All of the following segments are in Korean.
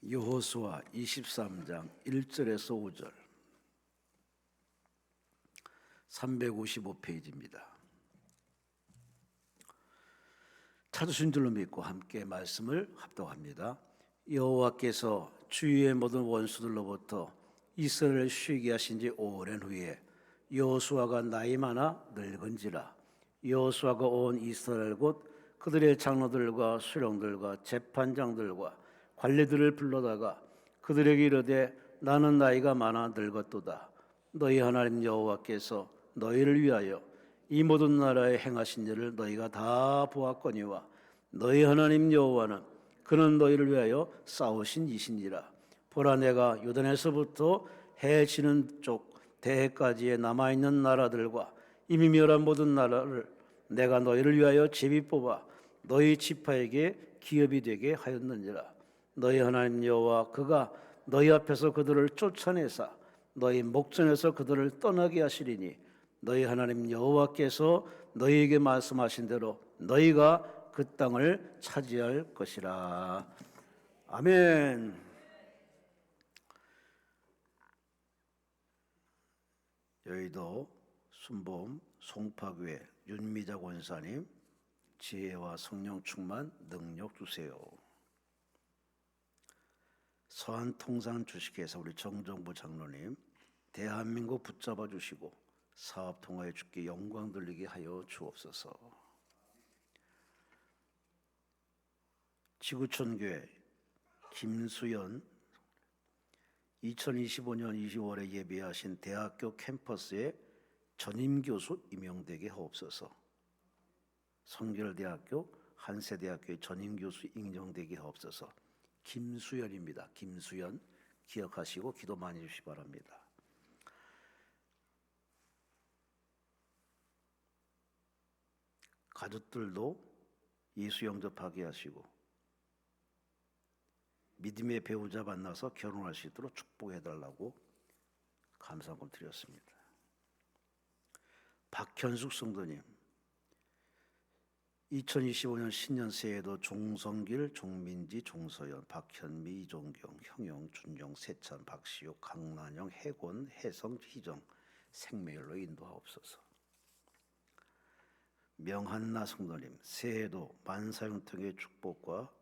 여호수아 23장 1절에서 5절 355페이지입니다. 찾으신 줄로 믿고 함께 말씀을 합독합니다. 여호와께서 주위의 모든 원수들로부터 이스라엘을 쉬게 하신 지 오랜 후에 여호수아가 나이 많아 늙은지라 여호수아가 온 이스라엘 곧 그들의 장로들과 수령들과 재판장들과 관리들을 불러다가 그들에게 이르되 나는 나이가 많아 늙었도다. 너희 하나님 여호와께서 너희를 위하여 이 모든 나라에 행하신 일을 너희가 다 보았거니와 너희 하나님 여호와는 그는 너희를 위하여 싸우신 이시니라. 보라 내가 요단에서부터 해 지는 쪽 대해까지의 남아있는 나라들과 이미 멸한 모든 나라를 내가 너희를 위하여 제비 뽑아 너희 지파에게 기업이 되게 하였느니라. 너희 하나님 여호와 그가 너희 앞에서 그들을 쫓아내사 너희 목전에서 그들을 떠나게 하시리니 너희 하나님 여호와께서 너희에게 말씀하신 대로 너희가 그 땅을 차지할 것이라. 아멘. 여의도 순복음 송파교회 윤미자 권사님, 지혜와 성령 충만 능력 주세요. 서한통상 주식회사 우리 정정부 장로님, 대한민국 붙잡아 주시고 사업 통하여 주께 영광 돌리게 하여 주옵소서. 지구촌교회 김수연, 2025년 2월에 예비하신 대학교 캠퍼스에 전임교수 임용되게 하옵소서. 성결대학교 한세대학교의 전임교수 임명되게 하옵소서. 김수연입니다. 김수연 기억하시고 기도 많이 해주시기 바랍니다. 가족들도 예수 영접하게 하시고 믿음의 배우자 만나서 결혼할 수 있도록 축복해달라고 감사금 드렸습니다. 박현숙 성도님, 2025년 신년 새해에도 종성길, 종민지, 종서연, 박현미, 이종경, 형영, 준영, 세찬, 박시욱, 강난영, 해곤, 혜성, 희정, 생명일로 인도하옵소서. 명한나 성도님, 새해에도 만사형통의 축복과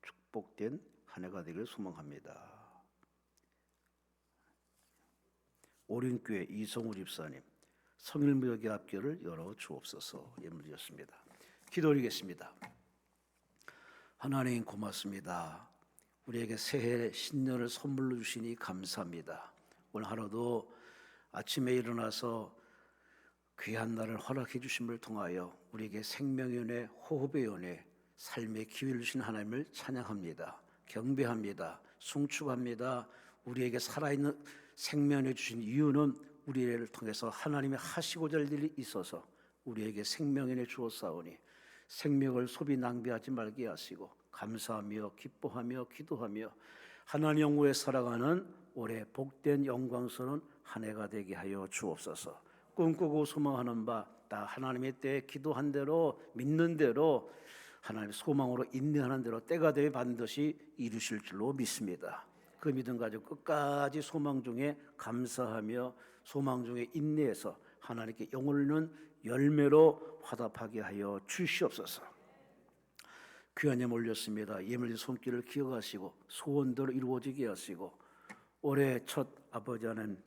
축복된 한 해가 되기를 소망합니다. 오륜교회 이성우 집사님, 성일무역의 앞길을 열어 주옵소서. 예물드렸습니다. 기도드리겠습니다. 하나님 고맙습니다. 우리에게 새해 신년을 선물로 주시니 감사합니다. 오늘 하루도 아침에 일어나서 귀한 날을 허락해 주심을 통하여 우리에게 생명의 은혜, 호흡의 은혜, 삶의 기회를 주신 하나님을 찬양합니다. 경배합니다. 숭축합니다. 우리에게 살아있는 생명을 주신 이유는 우리를 통해서 하나님이 하시고자 할 일이 있어서 우리에게 생명의 은혜 주었사오니 생명을 소비 낭비하지 말게 하시고 감사하며 기뻐하며 기도하며 하나님 영광에 살아가는 올해 복된 영광스러운 한 해가 되게 하여 주옵소서. 꿈꾸고 소망하는 바 다 하나님의 때에 기도한 대로 믿는 대로 하나님의 소망으로 인내하는 대로 때가 되어 반드시 이루실 줄로 믿습니다. 그 믿음 가지고 끝까지 소망 중에 감사하며 소망 중에 인내해서 하나님께 영혼을 열매로 화답하게 하여 주시옵소서. 귀한 예물 올렸습니다. 예물의 손길을 기억하시고 소원대로 이루어지게 하시고 올해 첫 아버지 하나님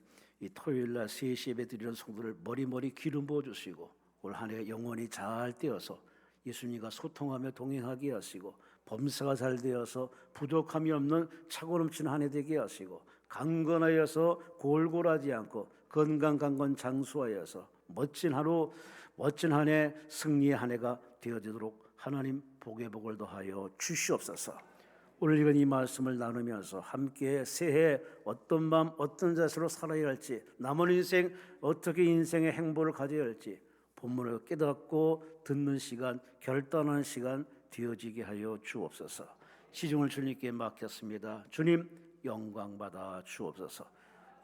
이 토요일날 3시 예배 드리는 성도를 머리머리 기름 부어주시고 올 한 해 영혼이 잘 되어서 예수님과 소통하며 동행하게 하시고 범사가 잘 되어서 부족함이 없는 차고 넘치는 한 해 되게 하시고 강건하여서 골골하지 않고 건강강건 장수하여서 멋진 하루 멋진 한 해 승리의 한 해가 되어지도록 하나님 복의 복을 더하여 주시옵소서. 오늘 읽은 이 말씀을 나누면서 함께 새해 어떤 마음 어떤 자세로 살아야 할지 남은 인생 어떻게 인생의 행보를 가져야 할지 본문을 깨닫고 듣는 시간 결단하는 시간 되어지게 하여 주옵소서. 시중을 주님께 맡겼습니다. 주님 영광 받아 주옵소서.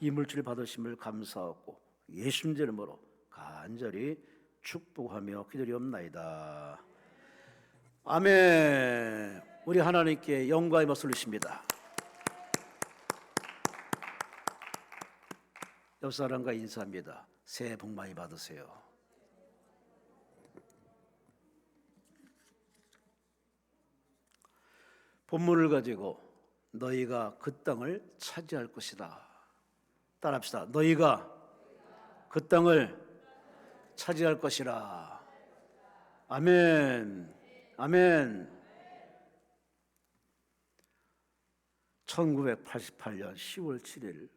이 물질 받으심을 감사하고 예수님 이름으로 간절히 축복하며 기도리옵나이다. 아멘. 우리 하나님께 영광의 박수를 드립니다. 옆 사람과 인사합니다. 새해 복 많이 받으세요. 본문을 가지고 너희가 그 땅을 차지할 것이다. 따라합시다. 너희가 그 땅을 차지할 것이라. 아멘. 아멘. 1988년 10월 7일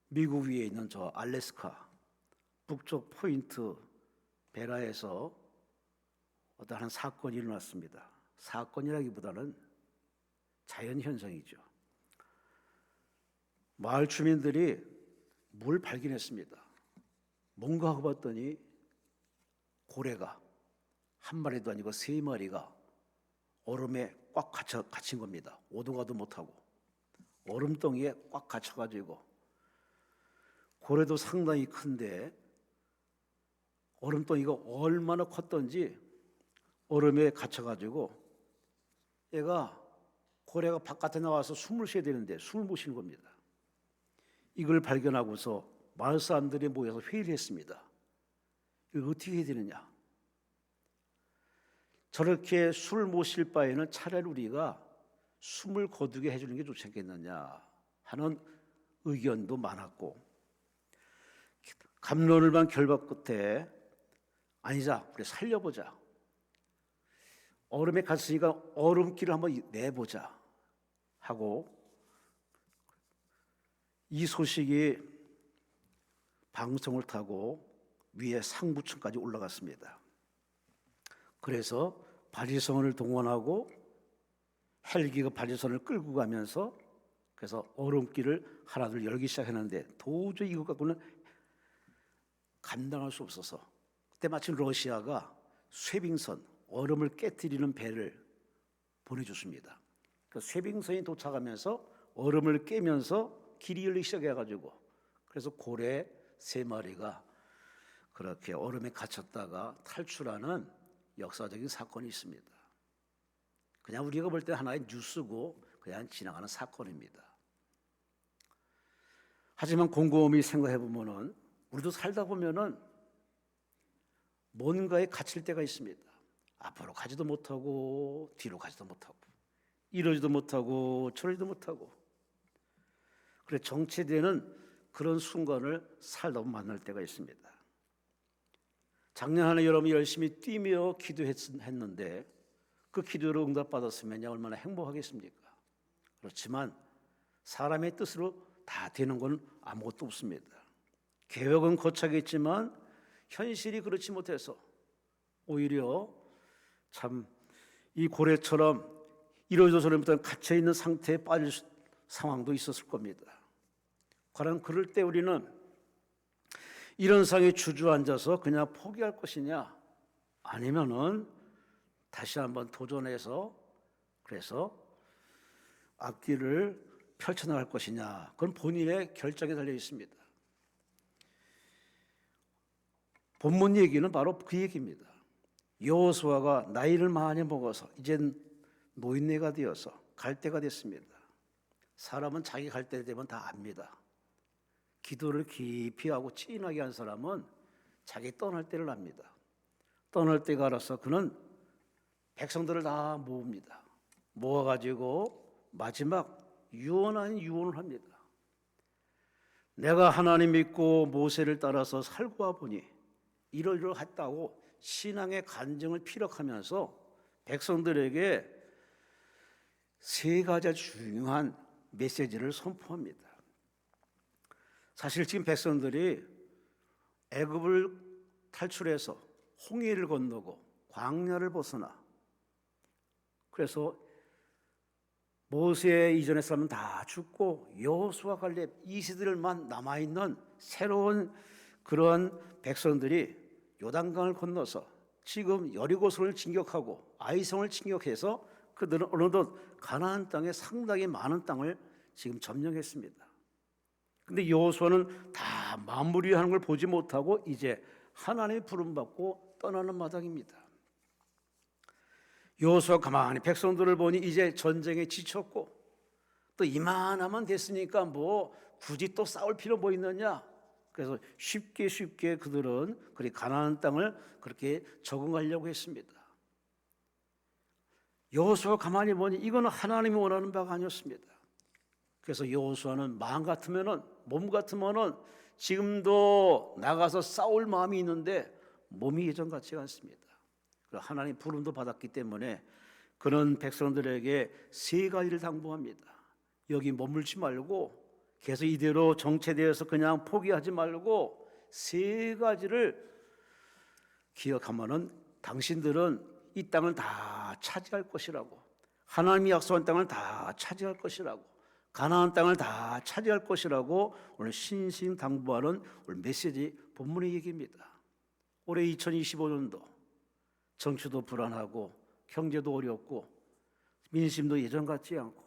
미국 위에 있는 저 알래스카 북쪽 포인트 베라에서 어떤 한 사건이 일어났습니다. 사건이라기보다는 자연현상이죠. 마을 주민들이 뭘 발견했습니다. 뭔가 하고 봤더니 고래가 한 마리도 아니고 3마리가 얼음에 꽉 갇힌 겁니다. 오도 가도 못하고 얼음덩이에 꽉 갇혀가지고, 고래도 상당히 큰데 얼음덩이가 얼마나 컸던지 얼음에 갇혀가지고 고래가 바깥에 나와서 숨을 쉬어야 되는데 숨을 못 쉬는 겁니다. 이걸 발견하고서 마을 사람들이 모여서 회의를 했습니다. 이걸 어떻게 해야 되느냐. 저렇게 술 못 쉴 바에는 차라리 우리가 숨을 거두게 해주는 게 좋지 않겠느냐 하는 의견도 많았고, 갑론을만 결박 끝에 아니자, 우리 살려보자. 얼음에 갇혔으니까 얼음길을 한번 내보자 하고, 이 소식이 방송을 타고 위에 상부층까지 올라갔습니다. 그래서 바리선을 동원하고 헬기가 바리선을 끌고 가면서 그래서 얼음길을 하나둘 열기 시작했는데 도저히 이것 갖고는 감당할 수 없어서, 그때 마침 러시아가 쇠빙선, 얼음을 깨뜨리는 배를 보내줬습니다. 그 쇠빙선이 도착하면서 얼음을 깨면서 길이 열리기 시작해가지고, 그래서 고래 3마리가 그렇게 얼음에 갇혔다가 탈출하는 역사적인 사건이 있습니다. 그냥 우리가 볼 때 하나의 뉴스고 그냥 지나가는 사건입니다. 하지만 곰곰이 생각해 보면은 우리도 살다 보면은 뭔가에 갇힐 때가 있습니다. 앞으로 가지도 못하고 뒤로 가지도 못하고 이러지도 못하고 저러지도 못하고, 그래 정체되는 그런 순간을 살다 보면 만날 때가 있습니다. 작년 한 해 여러분이 열심히 뛰며 기도했는데 그 기도를 응답받았으면 얼마나 행복하겠습니까? 그렇지만 사람의 뜻으로 다 되는 건 아무것도 없습니다. 계획은 거창했지만 현실이 그렇지 못해서 오히려 참 이 고래처럼 이러저러부터 갇혀있는 상태에 빠질 상황도 있었을 겁니다. 과연 그럴 때 우리는 이런 상황에 주저앉아서 그냥 포기할 것이냐, 아니면은 다시 한번 도전해서 그래서 앞길을 펼쳐나갈 것이냐, 그건 본인의 결정에 달려 있습니다. 본문 얘기는 바로 그 얘기입니다. 여호수아가 나이를 많이 먹어서 이젠 노인네가 되어서 갈 때가 됐습니다. 사람은 자기 갈 때 되면 다 압니다. 기도를 깊이 하고 진하게 한 사람은 자기 떠날 때를 압니다. 떠날 때가 알아서 그는 백성들을 다 모읍니다. 모아가지고 마지막 유언 아닌 유언을 합니다. 내가 하나님 믿고 모세를 따라서 살고 와보니 이러이러했다고 신앙의 간증을 피력하면서 백성들에게 3가지 중요한 메시지를 선포합니다. 사실 지금 백성들이 애굽을 탈출해서 홍해를 건너고 광야를 벗어나, 그래서 모세 이전의 사람은 다 죽고 여호수아 갈렙 이 세대들만 남아있는 새로운 그런 백성들이 요단강을 건너서 지금 여리고성을 진격하고 아이성을 진격해서 그들은 어느덧 가나안 땅에 상당히 많은 땅을 지금 점령했습니다. 근데 여호수아는 다 마무리하는 걸 보지 못하고 이제 하나님의 부름받고 떠나는 마당입니다. 여호수아 가만히 백성들을 보니 이제 전쟁에 지쳤고 또 이만하면 됐으니까 뭐 굳이 또 싸울 필요 뭐 있느냐? 그래서 쉽게 그들은 그리 가나안 땅을 그렇게 적응하려고 했습니다. 여호수아가 가만히 보니 이거는 하나님이 원하는 바가 아니었습니다. 그래서 여호수아는 몸 같으면은 지금도 나가서 싸울 마음이 있는데 몸이 예전 같지 않습니다. 하나님 부름도 받았기 때문에 그런 백성들에게 세 가지를 당부합니다. 여기 머물지 말고 계속 이대로 정체되어서 그냥 포기하지 말고 세 가지를 기억하면은 당신들은 이 땅을 다 차지할 것이라고, 하나님이 약속한 땅을 다 차지할 것이라고, 가나안 땅을 다 차지할 것이라고 오늘 신신당부하는 오늘 메시지 본문의 얘기입니다. 올해 2025년도 정치도 불안하고 경제도 어렵고 민심도 예전 같지 않고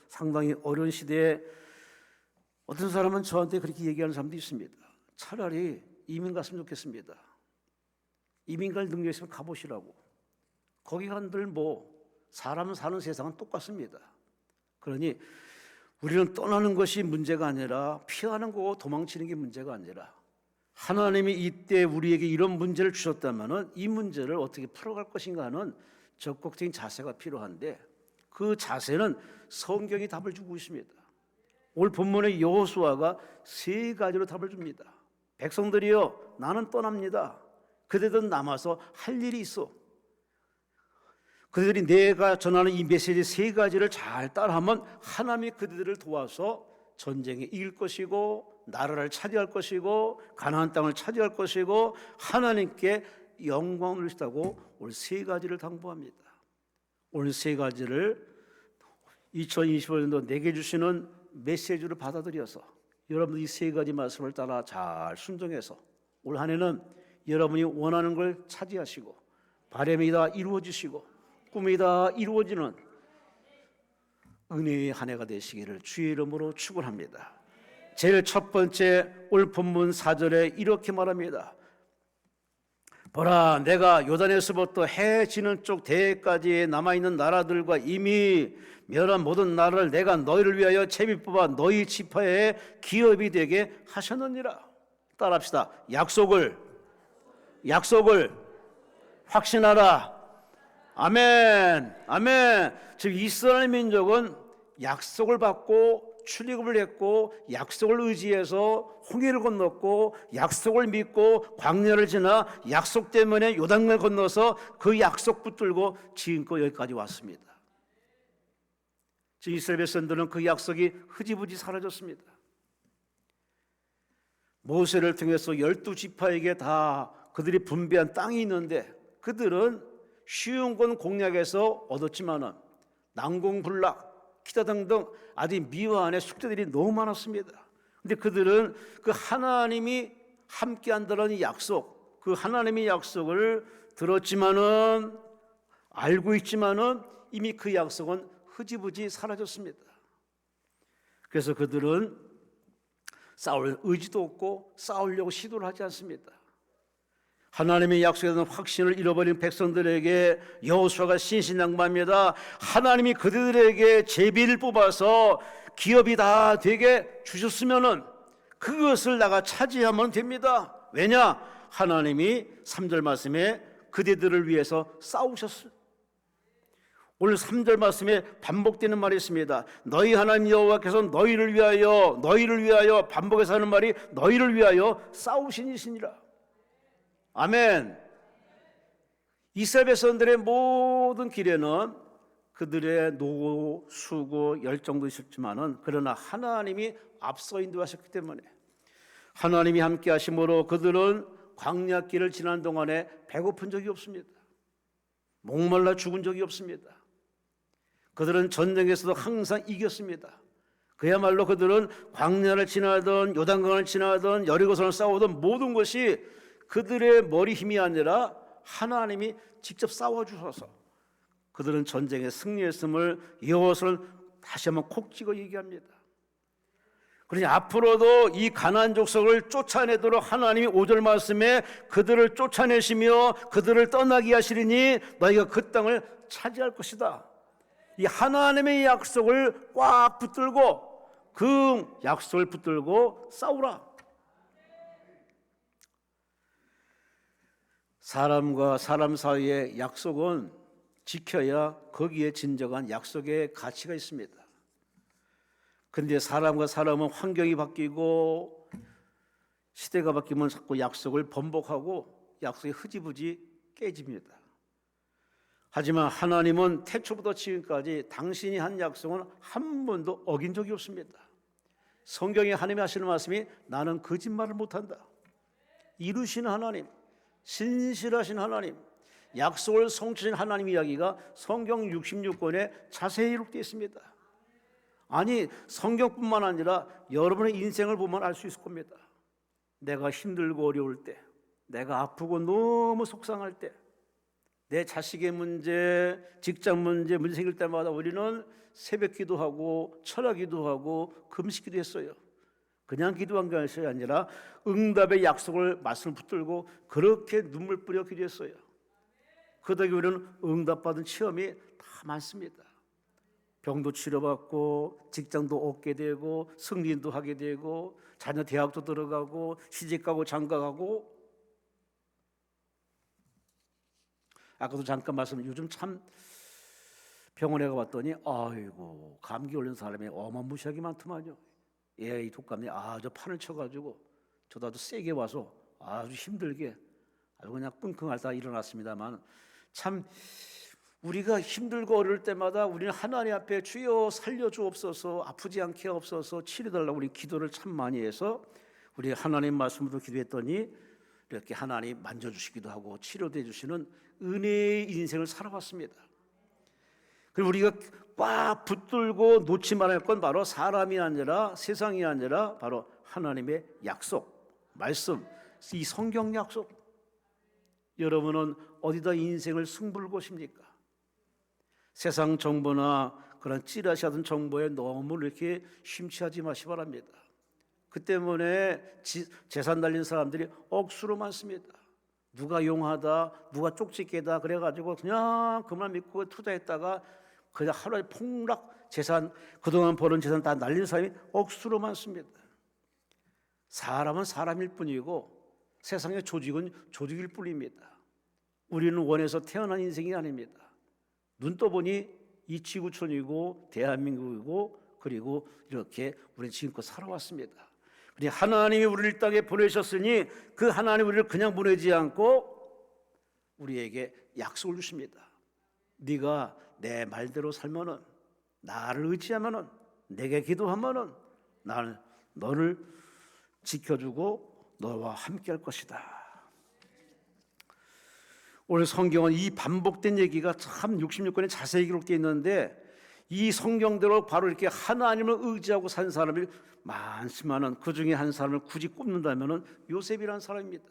상당히 어려운 시대에 어떤 사람은 저한테 그렇게 얘기하는 사람도 있습니다. 차라리 이민 갔으면 좋겠습니다. 이민 갈 능력 있으면 가보시라고. 거기 간들 사람 사는 세상은 똑같습니다. 그러니 우리는 떠나는 것이 문제가 아니라 피하는 거고 도망치는 게 문제가 아니라 하나님이 이때 우리에게 이런 문제를 주셨다면 이 문제를 어떻게 풀어갈 것인가 하는 적극적인 자세가 필요한데 그 자세는 성경이 답을 주고 있습니다. 오늘 본문의 여호수아가 세 가지로 답을 줍니다. 백성들이여, 나는 떠납니다. 그대들은 남아서 할 일이 있어. 그들이 내가 전하는 이 메시지 세 가지를 잘 따라하면 하나님이 그들을 도와서 전쟁에 이길 것이고 나라를 차지할 것이고 가나안 땅을 차지할 것이고 하나님께 영광을 주시다고 오늘 세 가지를 당부합니다. 오늘 세 가지를 2025년도 내게 주시는 메시지를 받아들여서 여러분 이 세 가지 말씀을 따라 잘 순종해서 올 한 해는 여러분이 원하는 걸 차지하시고 바람이 다 이루어지시고 꿈이 다 이루어지는 은혜의 한 해가 되시기를 주의 이름으로 축원합니다. 제일 첫 번째 오늘 본문 4절에 이렇게 말합니다. 보라, 내가 요단에서부터 해 지는 쪽 대해까지 남아있는 나라들과 이미 멸한 모든 나라를 내가 너희를 위하여 채비 뽑아 너희 지파의 기업이 되게 하셨느니라. 따라합시다. 약속을 확신하라. 아멘. 즉 이스라엘 민족은 약속을 받고 출애굽을 했고 약속을 의지해서 홍해를 건넜고 약속을 믿고 광야를 지나 약속 때문에 요단강을 건너서 그 약속 붙들고 지금껏 여기까지 왔습니다. 즉 이스라엘 백성들은 그 약속이 흐지부지 사라졌습니다. 모세를 통해서 12지파에게 다 그들이 분배한 땅이 있는데 그들은 쉬운 건 공략에서 얻었지만은 난공불락, 기타 등등 아주 미화한의 숙제들이 너무 많았습니다. 근데 그들은 그 하나님이 함께한다는 이 약속, 그 하나님의 약속을 들었지만은 알고 있지만은 이미 그 약속은 흐지부지 사라졌습니다. 그래서 그들은 싸울 의지도 없고 싸우려고 시도를 하지 않습니다. 하나님의 약속에 대한 확신을 잃어버린 백성들에게 여호수아가 신신당부합니다. 하나님이 그들에게 제비를 뽑아서 기업이 다 되게 주셨으면은 그것을 나가 차지하면 됩니다. 왜냐? 하나님이 3절 말씀에 그대들을 위해서 싸우셨어요. 오늘 3절 말씀에 반복되는 말이 있습니다. 너희 하나님 여호와께서 너희를 위하여 반복해서 하는 말이 너희를 위하여 싸우신 이시니라. 아멘. 이스라엘 백성들의 모든 길에는 그들의 노고, 수고, 열정도 있었지만은 그러나 하나님이 앞서 인도하셨기 때문에 하나님이 함께 하심으로 그들은 광야길을 지난 동안에 배고픈 적이 없습니다. 목말라 죽은 적이 없습니다. 그들은 전쟁에서도 항상 이겼습니다. 그야말로 그들은 광야를 지나든 요단강을 지나든 여리고성을 싸우든 모든 것이 그들의 머리 힘이 아니라 하나님이 직접 싸워주셔서 그들은 전쟁에 승리했음을 여호수아는 다시 한번 콕 찍어 얘기합니다. 그러니 앞으로도 이 가나안 족속을 쫓아내도록 하나님이 5절 말씀에 그들을 쫓아내시며 그들을 떠나게 하시리니 너희가 그 땅을 차지할 것이다. 이 하나님의 약속을 꽉 붙들고 그 약속을 붙들고 싸우라. 사람과 사람 사이의 약속은 지켜야 거기에 진정한 약속의 가치가 있습니다. 그런데 사람과 사람은 환경이 바뀌고 시대가 바뀌면 자꾸 약속을 번복하고 약속이 흐지부지 깨집니다. 하지만 하나님은 태초부터 지금까지 당신이 한 약속은 한 번도 어긴 적이 없습니다. 성경에 하나님이 하시는 말씀이 나는 거짓말을 못한다. 이루시는 하나님, 신실하신 하나님, 약속을 성취하신 하나님 이야기가 성경 66권에 자세히 기록되어 있습니다. 아니, 성경뿐만 아니라 여러분의 인생을 보면 알 수 있을 겁니다. 내가 힘들고 어려울 때, 내가 아프고 너무 속상할 때, 내 자식의 문제, 직장 문제 생길 때마다 우리는 새벽 기도하고 철야 기도하고 금식 기도했어요. 그냥 기도한 것이 아니라 응답의 약속을 말씀을 붙들고 그렇게 눈물 뿌려 기도했어요. 그 덕에 우리는 응답받은 체험이 다 많습니다. 병도 치료받고 직장도 얻게 되고 승진도 하게 되고 자녀 대학도 들어가고 시집가고 장가가고. 아까도 잠깐 말씀, 요즘 참 병원에 가봤더니 아이고 감기 걸린 사람이 어마무시하게 많더만요. 이 독감이 아주 판을 쳐가지고 저도 아주 세게 와서 아주 힘들게 아주 그냥 끙끙 앓다 일어났습니다만, 참 우리가 힘들고 어려울 때마다 우리는 하나님 앞에 주여 살려주옵소서, 아프지 않게 없어서 치료달라고 우리 기도를 참 많이 해서 우리 하나님 말씀으로 기도했더니 이렇게 하나님 만져주시기도 하고 치료도 해주시는 은혜의 인생을 살아왔습니다. 그리고 우리가 꽉 붙들고 놓지 말아야 할 건 바로 사람이 아니라 세상이 아니라 바로 하나님의 약속, 말씀, 이 성경 약속. 여러분은 어디다 인생을 승부를 거십니까? 세상 정보나 그런 찌라시하던 정보에 너무 이렇게 심취하지 마시 바랍니다. 그 때문에 재산 날린 사람들이 억수로 많습니다. 누가 용하다, 누가 쪽집게다 그래가지고 그냥 그만 믿고 투자했다가 그냥 하루에 폭락, 재산, 그동안 버는 재산 다 날린 사람이 억수로 많습니다. 사람은 사람일 뿐이고 세상의 조직은 조직일 뿐입니다. 우리는 원에서 태어난 인생이 아닙니다. 눈 떠보니 이 지구촌이고 대한민국이고 그리고 이렇게 우리는 지금껏 살아왔습니다. 그리고 하나님이 우리를 땅에 보내셨으니 그 하나님 우리를 그냥 보내지 않고 우리에게 약속을 주십니다. 네가 내 말대로 살면은, 나를 의지하면은, 내게 기도하면은 나는 너를 지켜주고 너와 함께할 것이다. 오늘 성경은 이 반복된 얘기가 참 66권에 자세히 기록되어 있는데, 이 성경대로 바로 이렇게 하나님을 의지하고 산 사람이 많지만은 그 중에 한 사람을 굳이 꼽는다면은 요셉이라는 사람입니다.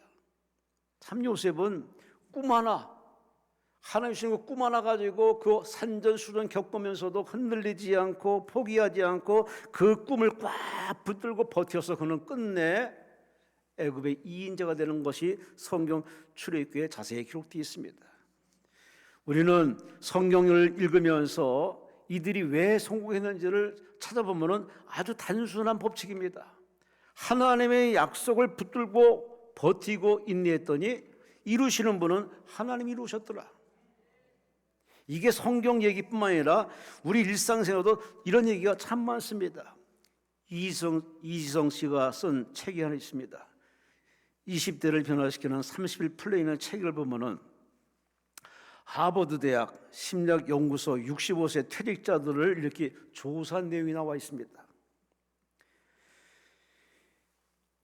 참 요셉은 꿈 하나, 하나님 주신 꿈 하나 가지고 그 산전수전 겪으면서도 흔들리지 않고 포기하지 않고 그 꿈을 꽉 붙들고 버텨서 그는 끝내 애굽의 2인자가 되는 것이 성경 출애굽기에 자세히 기록되어 있습니다. 우리는 성경을 읽으면서 이들이 왜 성공했는지를 찾아보면 아주 단순한 법칙입니다. 하나님의 약속을 붙들고 버티고 인내했더니 이루시는 분은 하나님이 이루셨더라. 이게 성경 얘기뿐만 아니라 우리 일상생활도 이런 얘기가 참 많습니다. 이지성 씨가 쓴 책이 하나 있습니다. 20대를 변화시키는 30일 플레이는 책을 보면은 하버드 대학 심리학연구소 65세 퇴직자들을 이렇게 조사한 내용이 나와 있습니다.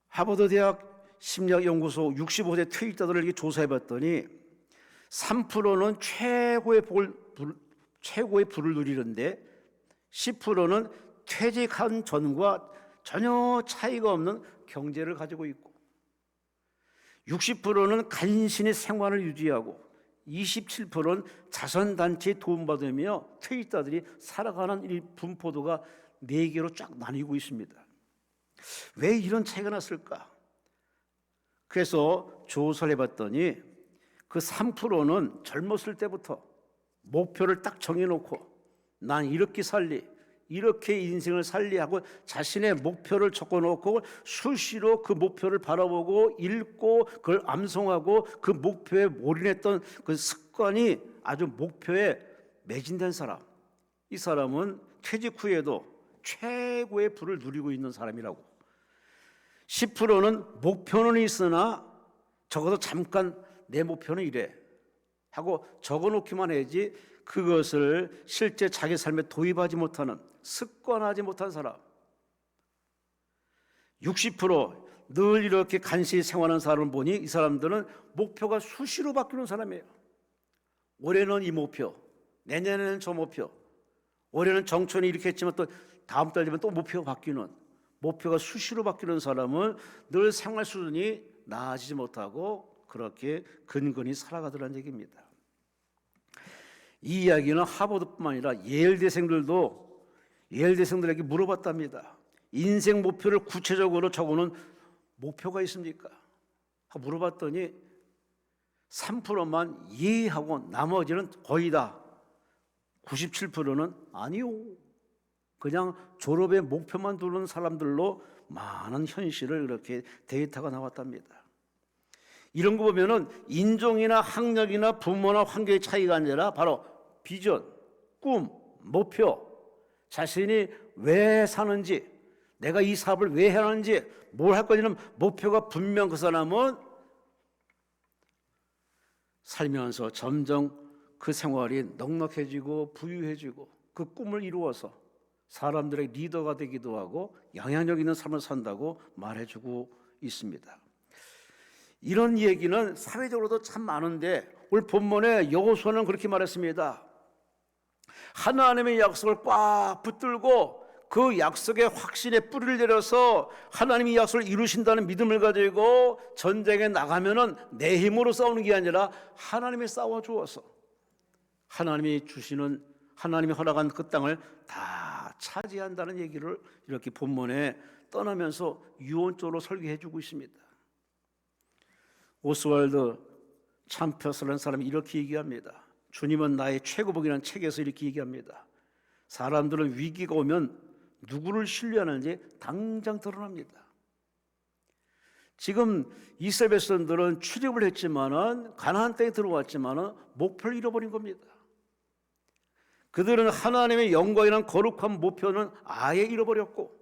하버드 대학 심리학연구소 65세 퇴직자들을 이렇게 조사해봤더니 3%는 최고의 부를 누리는데 10%는 퇴직한 전과 전혀 차이가 없는 경제를 가지고 있고 60%는 간신히 생활을 유지하고 27%는 자선단체에 도움받으며 퇴직자들이 살아가는 이 분포도가 4개로 쫙 나뉘고 있습니다. 왜 이런 차이가 났을까? 그래서 조사를 해봤더니 그 3%는 젊었을 때부터 목표를 딱 정해놓고 난 이렇게 살리, 이렇게 인생을 살리하고 자신의 목표를 적어놓고 수시로 그 목표를 바라보고 읽고 그걸 암송하고 그 목표에 몰인했던 그 습관이 아주 목표에 매진된 사람, 이 사람은 퇴직 후에도 최고의 부를 누리고 있는 사람이라고. 10%는 목표는 있으나 적어도 잠깐 내 목표는 이래 하고 적어놓기만 해야지 그것을 실제 자기 삶에 도입하지 못하는, 습관하지 못한 사람. 60%늘 이렇게 간신히 생활하는 사람을 보니 이 사람들은 목표가 수시로 바뀌는 사람이에요. 올해는 이 목표, 내년에는 저 목표, 올해는 정천이 이렇게 했지만 또 다음 달 되면 또 목표가 바뀌는, 목표가 수시로 바뀌는 사람은 늘 생활 수준이 나아지지 못하고 그렇게 근근히 살아가더라는 얘기입니다. 이 이야기는 하버드뿐만 아니라 예일대생들에게 물어봤답니다. 인생 목표를 구체적으로 적어놓은 목표가 있습니까? 하고 물어봤더니 3%만 예하고 나머지는 거의 다 97%는 아니요, 그냥 졸업의 목표만 두는 사람들로 많은 현실을 이렇게 데이터가 나왔답니다. 이런 거 보면은 인종이나 학력이나 부모나 환경의 차이가 아니라 바로 비전, 꿈, 목표, 자신이 왜 사는지, 내가 이 사업을 왜 해야 하는지, 뭘 할 거냐는 목표가 분명 그 사람은 살면서 점점 그 생활이 넉넉해지고 부유해지고 그 꿈을 이루어서 사람들의 리더가 되기도 하고 영향력 있는 삶을 산다고 말해주고 있습니다. 이런 얘기는 사회적으로도 참 많은데 오늘 본문에 여호수아는 그렇게 말했습니다. 하나님의 약속을 꽉 붙들고 그 약속의 확신에 뿌리를 내려서 하나님이 약속을 이루신다는 믿음을 가지고 전쟁에 나가면은 내 힘으로 싸우는 게 아니라 하나님이 싸워 주어서 하나님이 주시는, 하나님이 허락한 그 땅을 다 차지한다는 얘기를 이렇게 본문에 떠나면서 유언적으로 설계해 주고 있습니다. 오스왈드 참펴스라는 사람이 이렇게 얘기합니다. 주님은 나의 최고복이라는 책에서 이렇게 얘기합니다. 사람들은 위기가 오면 누구를 신뢰하는지 당장 드러납니다. 지금 이스라엘 백성들은 출입을 했지만은 가나안 땅에 들어왔지만은 목표를 잃어버린 겁니다. 그들은 하나님의 영광이라는 거룩한 목표는 아예 잃어버렸고,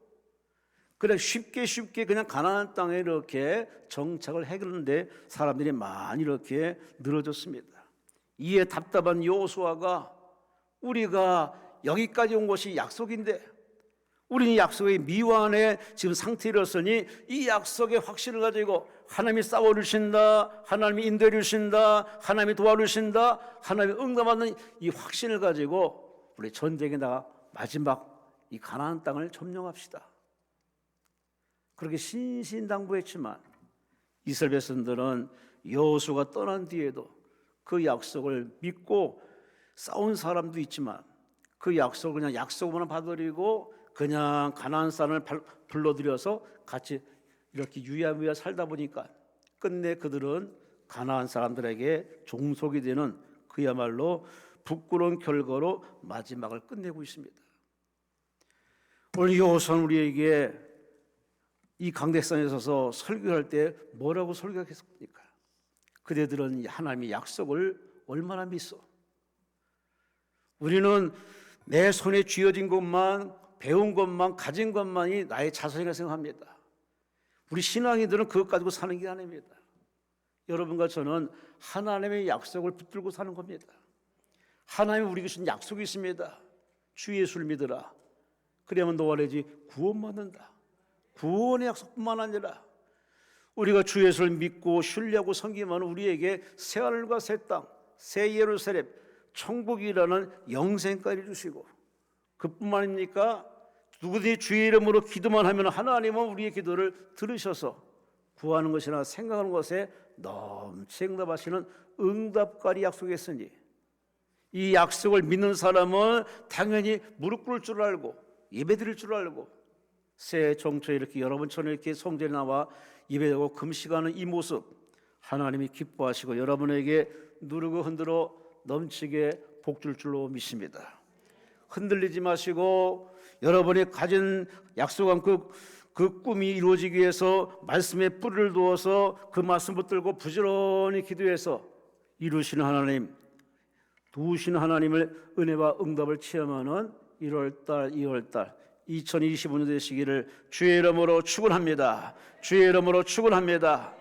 그래 쉽게 그냥 가나안 땅에 이렇게 정착을 했는데 사람들이 많이 이렇게 늘어졌습니다. 이에 답답한 여호수아가 우리가 여기까지 온 것이 약속인데 우리는 약속의 미완의 지금 상태였으니 이 약속의 확신을 가지고 하나님이 싸워주신다, 하나님이 인도해주신다, 하나님이 도와주신다, 하나님이 응답하는 이 확신을 가지고 우리 전쟁에 나가 마지막 이 가나안 땅을 점령합시다. 그렇게 신신당부했지만 이스라엘 백성들은 여호수아가 떠난 뒤에도 그 약속을 믿고 싸운 사람도 있지만 그 약속을 그냥 약속만 받아들이고 그냥 가나안 사람을 불러들여서 같이 이렇게 유야무야 살다 보니까 끝내 그들은 가나안 사람들에게 종속이 되는 그야말로 부끄러운 결과로 마지막을 끝내고 있습니다. 오늘 여호수아는 우리에게 이 강대상에 서서 설교할 때 뭐라고 설교했습니까? 그대들은 하나님의 약속을 얼마나 믿어? 우리는 내 손에 쥐어진 것만, 배운 것만, 가진 것만이 나의 자산이라고 생각합니다. 우리 신앙인들은 그것 가지고 사는 게 아닙니다. 여러분과 저는 하나님의 약속을 붙들고 사는 겁니다. 하나님이 우리에게 주신 약속이 있습니다. 주 예수를 믿으라. 그러면 너와 내 집 구원받는다. 구원의 약속뿐만 아니라 우리가 주 예수를 믿고 신뢰하고 섬기면 우리에게 새하늘과 새 땅, 새 예루살렘, 천국이라는 영생까지 주시고, 그뿐만 아닙니까? 누구든지 주의 이름으로 기도만 하면 하나님은 우리의 기도를 들으셔서 구하는 것이나 생각하는 것에 넘치 응답하시는 응답까지 약속했으니 이 약속을 믿는 사람은 당연히 무릎 꿇을 줄 알고 예배드릴 줄 알고 새해 정초에 이렇게 여러분처럼 이렇게 성전에 나와 예배하고 금식하는 이 모습 하나님이 기뻐하시고 여러분에게 누르고 흔들어 넘치게 복 줄 줄로 믿습니다. 흔들리지 마시고 여러분이 가진 약속한 그 꿈이 이루어지기 위해서 말씀에 뿌리를 두어서 그 말씀 붙들고 부지런히 기도해서 이루시는 하나님, 도우시는 하나님을 은혜와 응답을 체험하는 1월달, 2월달 2025년 되시기를 주의 이름으로 축원합니다. 주의 이름으로 축원합니다.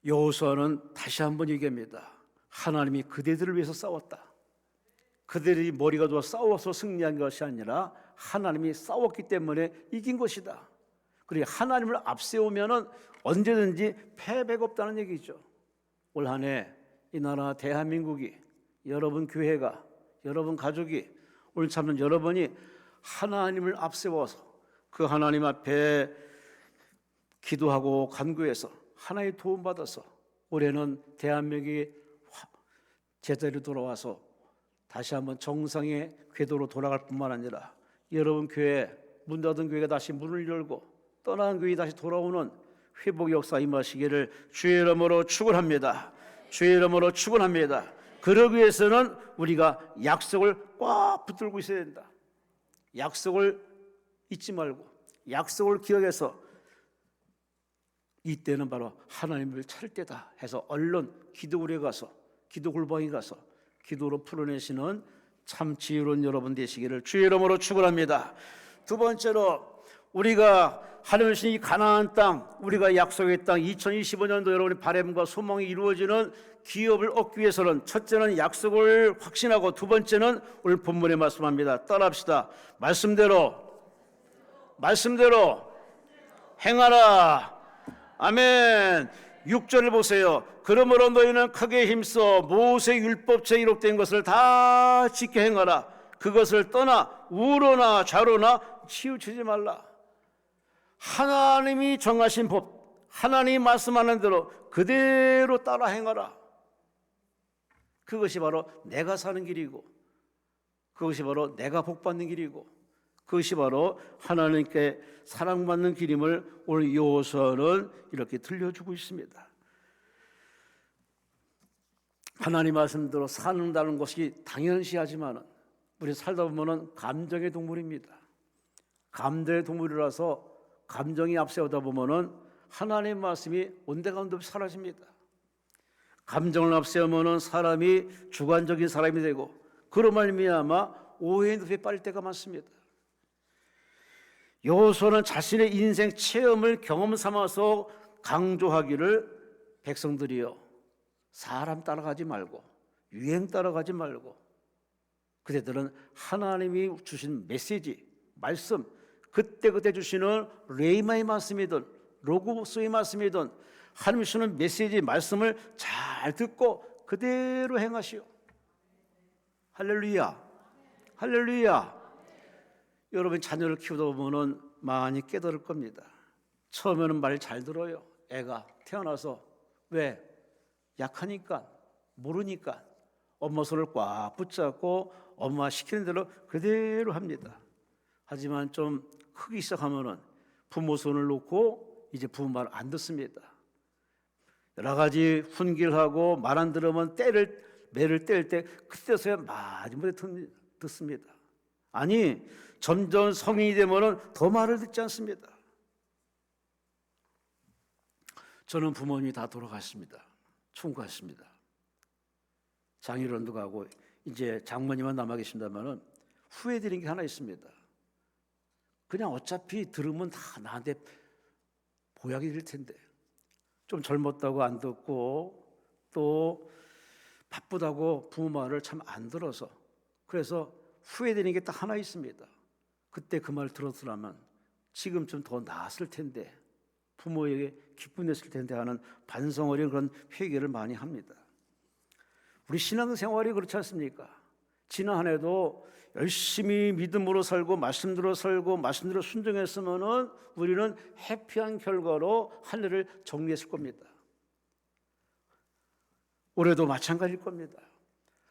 여호수아는 다시 한번 얘기합니다. 하나님이 그대들을 위해서 싸웠다. 그들이 머리가 좋아 싸워서 승리한 것이 아니라 하나님이 싸웠기 때문에 이긴 것이다. 그리고 하나님을 앞세우면 언제든지 패배가 없다는 얘기죠. 올 한 해 이 나라 대한민국이, 여러분 교회가, 여러분 가족이, 오늘 참는 여러분이 하나님을 앞세워서 그 하나님 앞에 기도하고 간구해서 하나님의 도움받아서 올해는 대한민국이 제자리로 돌아와서 다시 한번 정상의 궤도로 돌아갈 뿐만 아니라 여러분 교회, 문 닫은 교회가 다시 문을 열고 떠난 교회가 다시 돌아오는 회복 역사 임하시기를 주의 이름으로 축원합니다. 주의 이름으로 축원합니다. 그러기 위해서는 우리가 약속을 꽉 붙들고 있어야 된다. 약속을 잊지 말고 약속을 기억해서 이때는 바로 하나님을 찾을 때다 해서 얼른 기도굴에 가서, 기도 골방에 가서 기도로 풀어내시는 참 지혜로운 여러분 되시기를 주의 이름으로 축원합니다. 두 번째로 우리가 하나님 주신 이 가나안 땅, 우리가 약속의 땅 2025년도 여러분의 바람과 소망이 이루어지는 기업을 얻기 위해서는 첫째는 약속을 확신하고 두 번째는 오늘 본문에 말씀합니다. 따라합시다. 말씀대로 행하라. 아멘. 6절을 보세요. 그러므로 너희는 크게 힘써 모세 율법책에 기록된 것을 다 지켜 행하라. 그것을 떠나 우로나 좌로나 치우치지 말라. 하나님이 정하신 법, 하나님이 말씀하는 대로 그대로 따라 행하라. 그것이 바로 내가 사는 길이고, 그것이 바로 내가 복받는 길이고, 그것이 바로 하나님께 사랑받는 길임을 오늘 여호수아는 이렇게 들려주고 있습니다. 하나님 말씀대로 사는다는 것이 당연시하지만 우리 살다 보면 감정의 동물입니다. 감정의 동물이라서 감정이 앞세우다 보면 하나님의 말씀이 온데간데 없이 사라집니다. 감정을 앞세우면 사람이 주관적인 사람이 되고 그로 말미암아 오해의 늪에 빠질 때가 많습니다. 여호수아는 자신의 인생 체험을 경험 삼아서 강조하기를 백성들이여 사람 따라가지 말고 유행 따라가지 말고 그대들은 하나님이 주신 메시지, 말씀 그때그때 주시는 레이마의 말씀이든 로고스의 말씀이든 하나님이 주시는 메시지, 말씀을 잘 듣고 그대로 행하시오. 할렐루야. 할렐루야. 여러분 자녀를 키우다 보면 많이 깨달을 겁니다. 처음에는 말 잘 들어요. 애가 태어나서 왜? 약하니까, 모르니까 엄마 손을 꽉 붙잡고 엄마 시키는 대로 그대로 합니다. 하지만 좀 크기 시작하면은 부모 손을 놓고 이제 부모 말 안 듣습니다. 여러 가지 훈계하고 말 안 들으면 매를 뗄 때 그때서야 마지막에 듣습니다. 아니 점점 성인이 되면은 더 말을 듣지 않습니다. 저는 부모님이 다 돌아갔습니다. 충고했습니다. 장인어른도 가고 이제 장모님만 남아 계신다면은 후회드린 게 하나 있습니다. 그냥 어차피 들으면 다 나한테 보약이 될 텐데 좀 젊었다고 안 듣고 또 바쁘다고 부모 말을 참 안 들어서 그래서 후회되는 게 딱 하나 있습니다. 그때 그 말 들었으라면 지금쯤 더 나았을 텐데 부모에게 기쁨 냈을 텐데 하는 반성 어린 그런 회개를 많이 합니다. 우리 신앙생활이 그렇지 않습니까? 지난 한 해도 열심히 믿음으로 살고 말씀대로 살고 말씀대로 순종했으면은 우리는 해피한 결과로 한 해를 정리했을 겁니다. 올해도 마찬가지일 겁니다.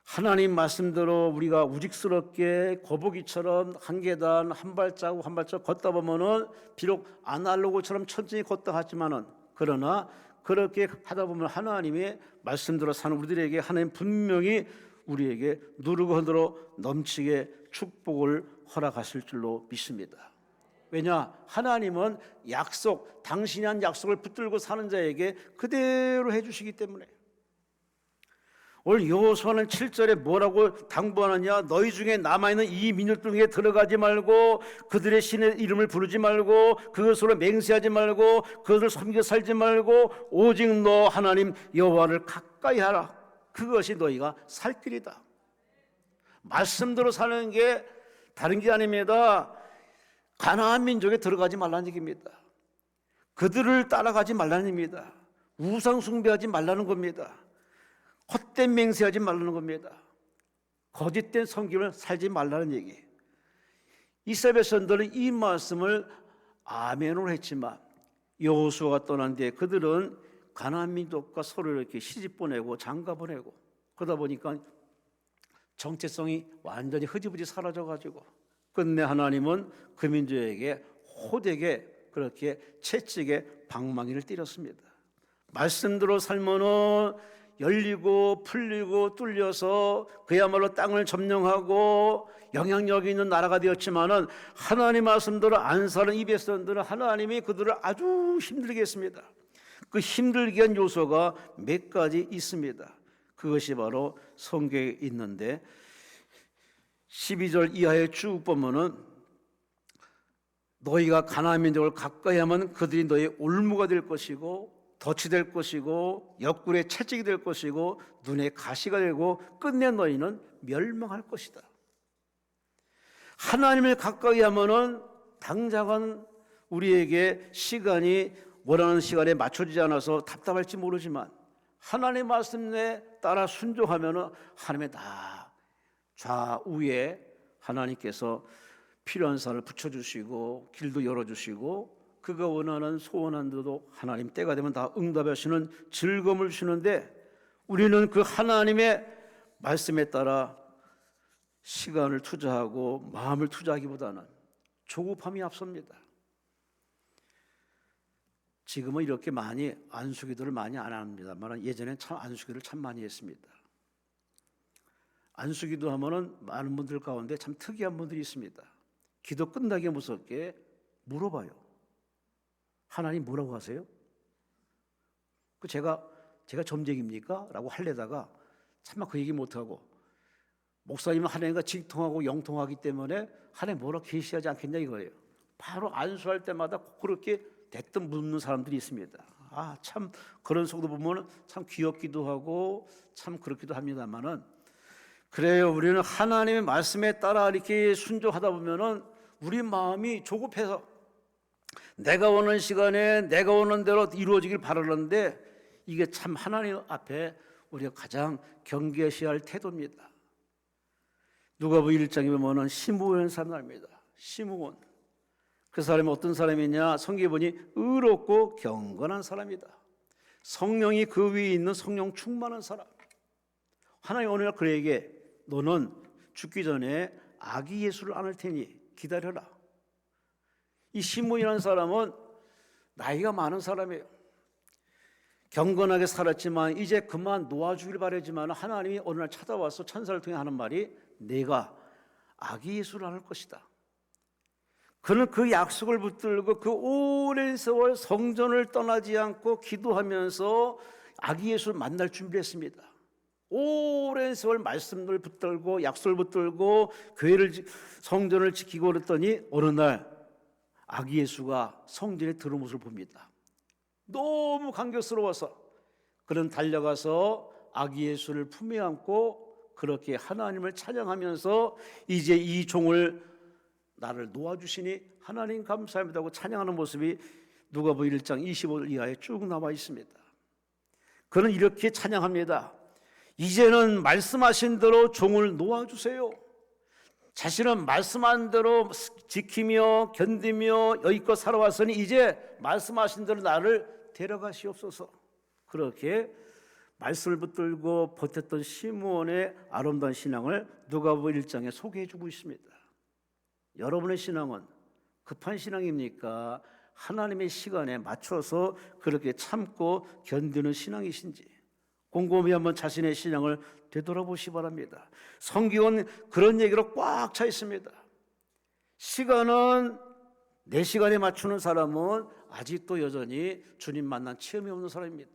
하나님 말씀대로 우리가 우직스럽게 거북이처럼 한 계단 한 발자국 한 발자국 걷다 보면은 비록 아날로그처럼 천천히 걷다 하지만은 그러나 그렇게 하다 보면 하나님의 말씀대로 사는 우리들에게 하나님 분명히 우리에게 누르고 흔들어 넘치게 축복을 허락하실 줄로 믿습니다. 왜냐? 하나님은 약속, 당신이 한 약속을 붙들고 사는 자에게 그대로 해주시기 때문에. 오늘 여호수아는 7절에 뭐라고 당부하느냐? 너희 중에 남아있는 이 민족 중에 들어가지 말고 그들의 신의 이름을 부르지 말고 그것으로 맹세하지 말고 그것을 섬겨 살지 말고 오직 너 하나님 여호와를 가까이 하라. 그것이 너희가 살 길이다. 말씀대로 사는 게 다른 게 아닙니다. 가나안 민족에 들어가지 말라는 얘기입니다. 그들을 따라가지 말라는 얘기입니다. 우상 숭배하지 말라는 겁니다. 헛된 맹세하지 말라는 겁니다. 거짓된 섬김을 살지 말라는 얘기. 이스라엘 백성들은 이 말씀을 아멘으로 했지만 여호수아가 떠난 뒤에 그들은 가나안 민족과 서로 이렇게 시집 보내고 장가 보내고 그러다 보니까 정체성이 완전히 흐지부지 사라져가지고 끝내 하나님은 그 민족에게 호되게 그렇게 채찍에 방망이를 때렸습니다. 말씀대로 살면은 열리고 풀리고 뚫려서 그야말로 땅을 점령하고 영향력이 있는 나라가 되었지만은 하나님 말씀대로 안 사는 이 백성들은 하나님이 그들을 아주 힘들게 했습니다. 그 힘들게 한 요소가 몇 가지 있습니다. 그것이 바로 성경에 있는데 12절 이하에 쭉 보면은 너희가 가나안 민족을 가까이 하면 그들이 너희의 올무가 될 것이고 덫이 될 것이고 옆구리에 채찍이 될 것이고 눈에 가시가 되고 끝내 너희는 멸망할 것이다. 하나님을 가까이 하면은 당장은 우리에게 시간이 원하는 시간에 맞춰지지 않아서 답답할지 모르지만 하나님의 말씀에 따라 순종하면은 하나님의 다 좌우에 하나님께서 필요한 사람을 붙여주시고 길도 열어주시고 그가 원하는 소원한 대로 하나님 때가 되면 다 응답하시는 즐거움을 주시는데 우리는 그 하나님의 말씀에 따라 시간을 투자하고 마음을 투자하기보다는 조급함이 앞섭니다. 지금은 이렇게 많이 안수기도를 많이 안 합니다만 예전엔 참 안수기도를 참 많이 했습니다. 안수기도 하면은 많은 분들 가운데 참 특이한 분들이 있습니다. 기도 끝나기 무섭게 물어봐요. 하나님 뭐라고 하세요? 제가 점쟁입니까? 라고 하려다가 참막 그 얘기 못하고 목사님은 하나님과 직통하고 영통하기 때문에 하나님 뭐라고 계시하지 않겠냐 이거예요. 바로 안수할 때마다 그렇게 대뜸 묻는 사람들이 있습니다. 참 그런 속도 보면 참 귀엽기도 하고 참 그렇기도 합니다만은 그래요. 우리는 하나님의 말씀에 따라 이렇게 순종하다 보면은 우리 마음이 조급해서 내가 원하는 시간에 내가 원하는 대로 이루어지길 바라는데 이게 참 하나님 앞에 우리가 가장 경계하셔야 할 태도입니다. 누가복음 1장에 보면은 시므온이라는 사람을 압니다. 시므온. 그 사람이 어떤 사람이냐? 성경에 보니 의롭고 경건한 사람이다. 성령이 그 위에 있는 성령 충만한 사람. 하나님 오늘 그에게 너는 죽기 전에 아기 예수를 안을 테니 기다려라. 이 시므온이라는 사람은 나이가 많은 사람이에요. 경건하게 살았지만 이제 그만 놓아주길 바라지만 하나님이 어느 날 찾아와서 천사를 통해 하는 말이 내가 아기 예수를 안을 것이다. 그는 그 약속을 붙들고 그 오랜 세월 성전을 떠나지 않고 기도하면서 아기 예수를 만날 준비를 했습니다. 오랜 세월 말씀을 붙들고 약속을 붙들고 교회를 성전을 지키고 그랬더니 어느 날 아기 예수가 성전에 들어온 모습을 봅니다. 너무 감격스러워서 그는 달려가서 아기 예수를 품에 안고 그렇게 하나님을 찬양하면서 이제 이 종을 나를 놓아주시니 하나님 감사합니다 하고 찬양하는 모습이 누가복음 1장 25절 이하에 쭉 나와 있습니다. 그는 이렇게 찬양합니다. 이제는 말씀하신 대로 종을 놓아주세요. 자신은 말씀한 대로 지키며 견디며 여기껏 살아왔으니 이제 말씀하신 대로 나를 데려가시옵소서. 그렇게 말씀을 붙들고 버텼던 시므온의 아름다운 신앙을 누가복음 1장에 소개해주고 있습니다. 여러분의 신앙은 급한 신앙입니까? 하나님의 시간에 맞춰서 그렇게 참고 견디는 신앙이신지 곰곰이 한번 자신의 신앙을 되돌아보시기 바랍니다. 성경은 그런 얘기로 꽉 차 있습니다. 시간은 내 시간에 맞추는 사람은 아직도 여전히 주님 만난 체험이 없는 사람입니다.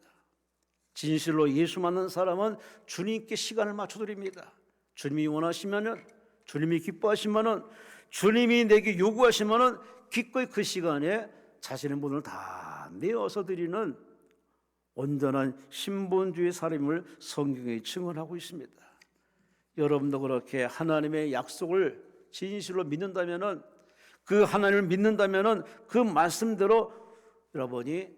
진실로 예수 만난 사람은 주님께 시간을 맞춰드립니다. 주님이 원하시면은, 주님이 기뻐하시면은, 주님이 내게 요구하시면은 기꺼이 그 시간에 자신의 문을 다 내어서 드리는 온전한 신본주의 사람임을 성경에 증언하고 있습니다. 여러분도 그렇게 하나님의 약속을 진실로 믿는다면은, 그 하나님을 믿는다면은 그 말씀대로 여러분이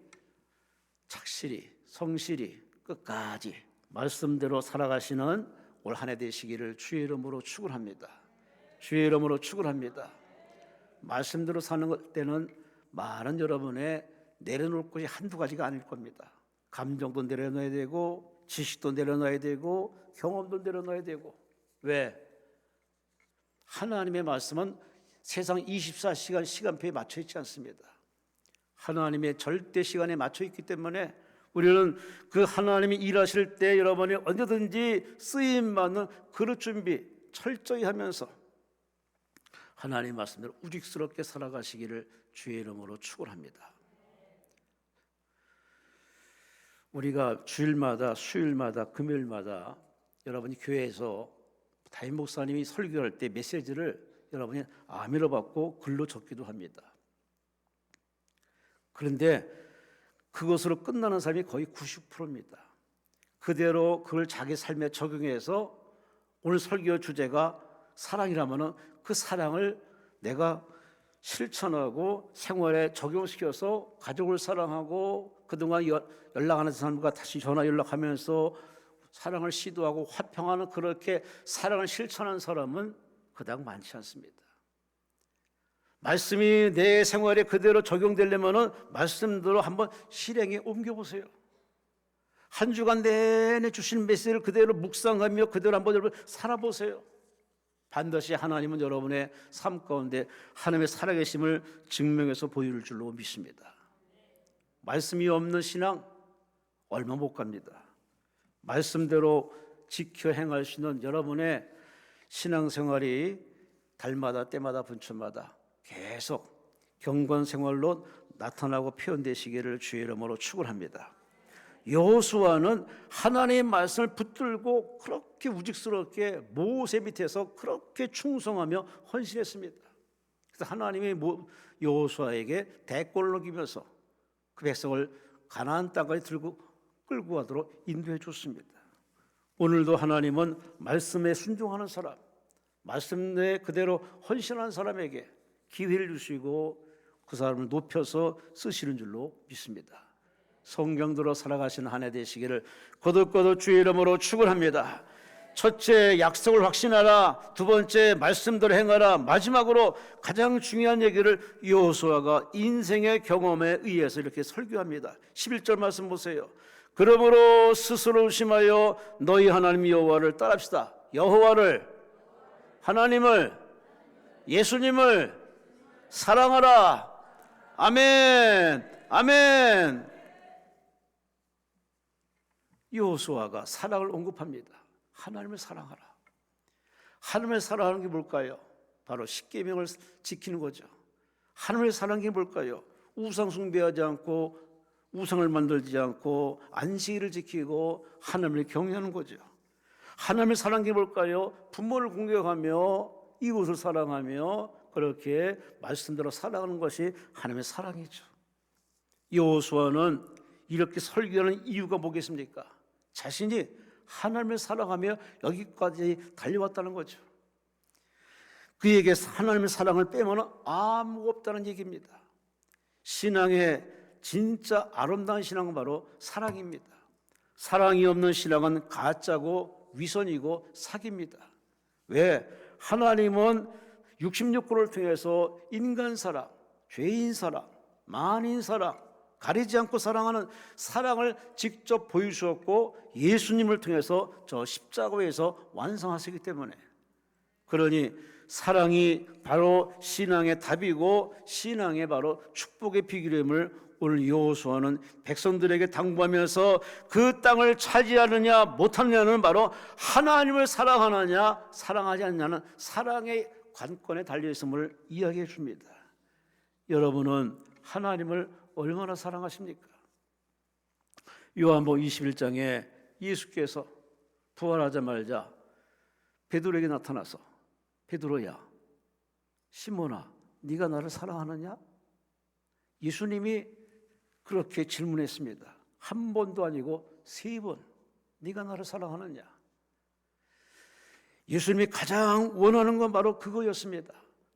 착실히, 성실히 끝까지 말씀대로 살아가시는 올 한 해 되시기를 주의 이름으로 축원합니다. 주의 이름으로 축원합니다. 말씀대로 사는 때는 많은 여러분의 내려놓을 것이 한두 가지가 아닐 겁니다. 감정도 내려놔야 되고, 지식도 내려놔야 되고, 경험도 내려놔야 되고. 왜? 하나님의 말씀은 세상 24시간 시간표에 맞춰 있지 않습니다. 하나님의 절대 시간에 맞춰 있기 때문에 우리는 그 하나님이 일하실 때 여러분이 언제든지 쓰임받는 그릇 준비 철저히 하면서 하나님의 말씀대로 우직스럽게 살아가시기를 주의 이름으로 축원합니다. 우리가 주일마다, 수요일마다, 금요일마다 여러분이 교회에서 담임 목사님이 설교할 때 메시지를 여러분이 아멘을 받고 글로 적기도 합니다. 그런데 그것으로 끝나는 사람이 거의 90%입니다. 그대로 그걸 자기 삶에 적용해서 오늘 설교 주제가 사랑이라면 그 사랑을 내가 실천하고 생활에 적용시켜서 가족을 사랑하고 그동안 연락 안 하는 사람과 다시 전화 연락하면서 사랑을 시도하고 화평하는, 그렇게 사랑을 실천하는 사람은 그닥 많지 않습니다. 말씀이 내 생활에 그대로 적용되려면 말씀대로 한번 실행에 옮겨보세요. 한 주간 내내 주신 메시지를 그대로 묵상하며 그대로 한번 여러분 살아보세요. 반드시 하나님은 여러분의 삶 가운데 하나님의 살아계심을 증명해서 보여줄 줄로 믿습니다. 말씀이 없는 신앙 얼마 못 갑니다. 말씀대로 지켜 행할 수 있는 여러분의 신앙생활이 달마다 때마다 분초마다 계속 경건생활로 나타나고 표현되시기를 주의 이름으로 축원합니다. 여호수아는 하나님의 말씀을 붙들고 그렇게 우직스럽게 모세 밑에서 그렇게 충성하며 헌신했습니다. 그래서 하나님이 여호수아에게 대권을 넘기면서 그 백성을 가나안 땅까지 끌고 가도록 인도해 줬습니다. 오늘도 하나님은 말씀에 순종하는 사람, 말씀에 그대로 헌신하는 사람에게 기회를 주시고 그 사람을 높여서 쓰시는 줄로 믿습니다. 성경대로 살아가시는 한 해 되시기를 거듭거듭 주의 이름으로 축원합니다. 첫째, 약속을 확신하라. 두 번째, 말씀대로 행하라. 마지막으로 가장 중요한 얘기를 여호수아가 인생의 경험에 의해서 이렇게 설교합니다. 11절 말씀 보세요. 그러므로 스스로 의심하여 너희 하나님 여호와를 따릅시다. 여호와를, 하나님을, 예수님을 사랑하라. 아멘, 아멘. 여호수아가 사랑을 언급합니다. 하나님을 사랑하라. 하나님을 사랑하는 게 뭘까요? 바로 십계명을 지키는 거죠. 하나님을 사랑하는 게 뭘까요? 우상 숭배하지 않고 우상을 만들지 않고 안식일을 지키고 하나님을 경외하는 거죠. 하나님을 사랑하는 게 뭘까요? 부모를 공경하며 이웃을 사랑하며 그렇게 말씀대로 살아가는 것이 하나님의 사랑이죠. 여호수아는 이렇게 설교하는 이유가 뭐겠습니까? 자신이 하나님을 사랑하며 여기까지 달려왔다는 거죠. 그에게 하나님의 사랑을 빼면 아무것도 없다는 얘기입니다. 신앙의 진짜 아름다운 신앙은 바로 사랑입니다. 사랑이 없는 신앙은 가짜고 위선이고 사기입니다. 왜? 하나님은 66권을 통해서 인간 사랑, 죄인 사랑, 만인 사랑, 가리지 않고 사랑하는 사랑을 직접 보여주셨고 예수님을 통해서 저 십자가에서 완성하시기 때문에, 그러니 사랑이 바로 신앙의 답이고 신앙의 바로 축복의 비결임을 오늘 여호수아는 백성들에게 당부하면서 그 땅을 차지하느냐 못하느냐는 바로 하나님을 사랑하느냐 사랑하지 않느냐는 사랑의 관건에 달려있음을 이야기해 줍니다. 여러분은 하나님을 얼마나 사랑하십니까? 요한복음 21장에 예수께서 부활하자마자 베드로에게 나타나서 베드로야, 시몬아, 네가 나를 사랑하느냐? 예수님이 그렇게 질문했습니다. 한 번도 아니고 3번. 네가 나를 사랑하느냐? 예수님이 가장 원하는 건 바로 그거였습니다.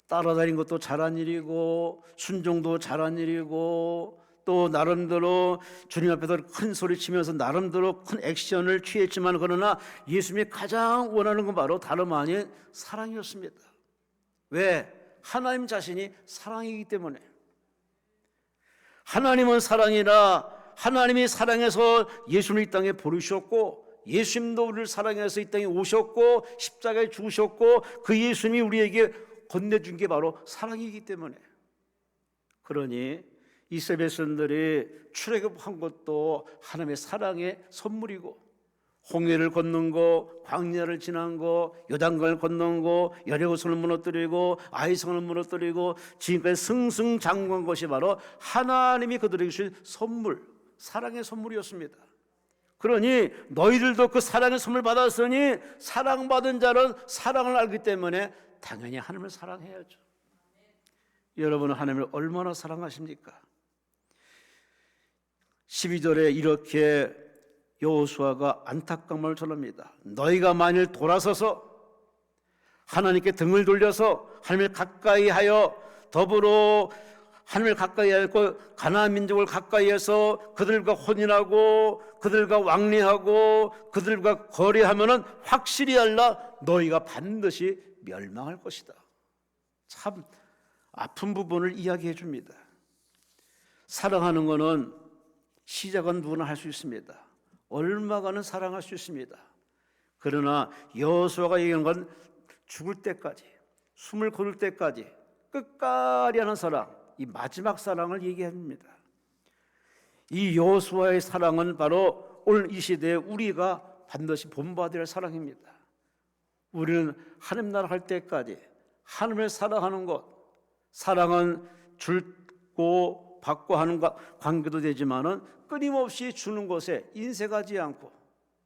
따라다닌 것도 잘한 일이고 순종도 잘한 일이고 또 나름대로 주님 앞에서 큰 소리 치면서 나름대로 큰 액션을 취했지만 그러나 예수님이 가장 원하는 건 바로 다름 아닌 사랑이었습니다. 왜? 하나님 자신이 사랑이기 때문에. 하나님은 사랑이라 하나님이 사랑해서 예수님을 이 땅에 부르셨고 예수님도 우리를 사랑해서 이 땅에 오셨고 십자가에 죽으셨고 그 예수님이 우리에게 건네준 게 바로 사랑이기 때문에. 그러니 이스라엘 백성들이 출애굽한 것도 하나님의 사랑의 선물이고 홍해를 건넌 거, 광야를 지난 거, 요단강을 건넌 거, 여리고성을 무너뜨리고 아이성을 무너뜨리고 지금까지 승승장구한 것이 바로 하나님이 그들에게 주신 선물, 사랑의 선물이었습니다. 그러니 너희들도 그 사랑의 선물 받았으니 사랑받은 자는 사랑을 알기 때문에 당연히 하나님을 사랑해야죠. 여러분은 하나님을 얼마나 사랑하십니까? 12절에 이렇게 여호수아가 안타까움을 전합니다. 너희가 만일 돌아서서 하나님께 등을 돌려서 하나님을 가까이 하여 더불어 하나님을 가까이 하고 가나안 민족을 가까이해서 그들과 혼인하고 그들과 왕래하고 그들과 거래하면은 확실히 알라 너희가 반드시 멸망할 것이다. 참 아픈 부분을 이야기해 줍니다. 사랑하는 것은 시작은 누구나 할 수 있습니다. 얼마간은 사랑할 수 있습니다. 그러나 여호수아가 얘기한 건 죽을 때까지, 숨을 거둘 때까지 끝까지 하는 사랑, 이 마지막 사랑을 얘기합니다. 이 여호수아의 사랑은 바로 오늘 이 시대에 우리가 반드시 본받아야 할 사랑입니다. 우리는 하나님 나라 할 때까지 하나님을 사랑하는 것, 사랑은 주고 받고 하는 관계도 되지만은 끊임없이 주는 것에 인색하지 않고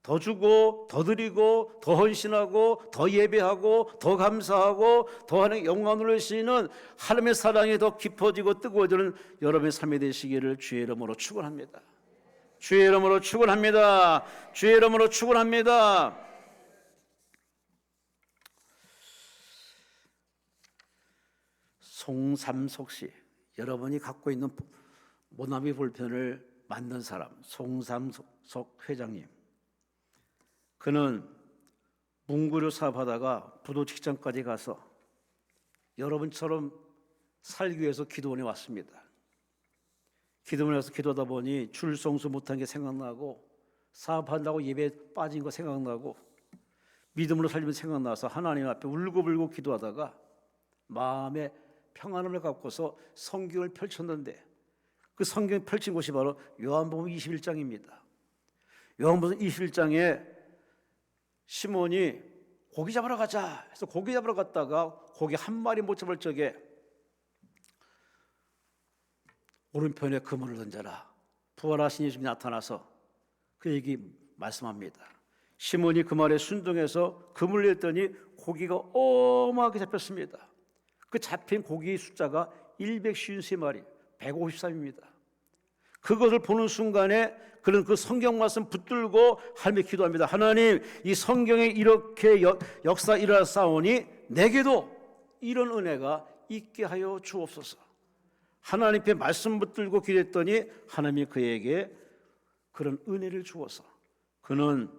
더 주고 더 드리고 더 헌신하고 더 예배하고 더 감사하고 더 하는 영광을 올리시는 하나님의 사랑이 더 깊어지고 뜨거워지는 여러분의 삶이 되시기를 주의 이름으로 축원합니다. 주의 이름으로 축원합니다. 주의 이름으로 축원합니다. 송삼석 씨, 여러분이 갖고 있는 모나미 볼펜을 만든 사람 송삼석 회장님, 그는 문구류 사업하다가 부도 직전까지 가서 여러분처럼 살기 위해서 기도원에 왔습니다. 기도원에 와서 기도하다 보니 줄성수 못한 게 생각나고 사업한다고 예배에 빠진 거 생각나고 믿음으로 살면 생각나서 하나님 앞에 울고불고 기도하다가 마음에 평안함을 갖고서 성경을 펼쳤는데 그 성경을 펼친 곳이 바로 요한복음 21장입니다. 요한복음 21장에 시몬이 고기 잡으러 가자 해서 고기 잡으러 갔다가 고기 한 마리 못 잡을 적에 오른편에 그물을 던져라. 부활하신 예수님이 나타나서 그에게 말씀합니다. 시몬이 그 말에 순종해서 그물을 냈더니 고기가 어마하게 잡혔습니다. 그 잡힌 고기의 숫자가 153마리, 153입니다. 그것을 보는 순간에 그는 그 성경 말씀 붙들고 하나님께 기도합니다. 하나님, 이 성경에 이렇게 역사 일어나사오니 내게도 이런 은혜가 있게 하여 주옵소서. 하나님께 말씀 붙들고 기도했더니 하나님이 그에게 그런 은혜를 주어서 그는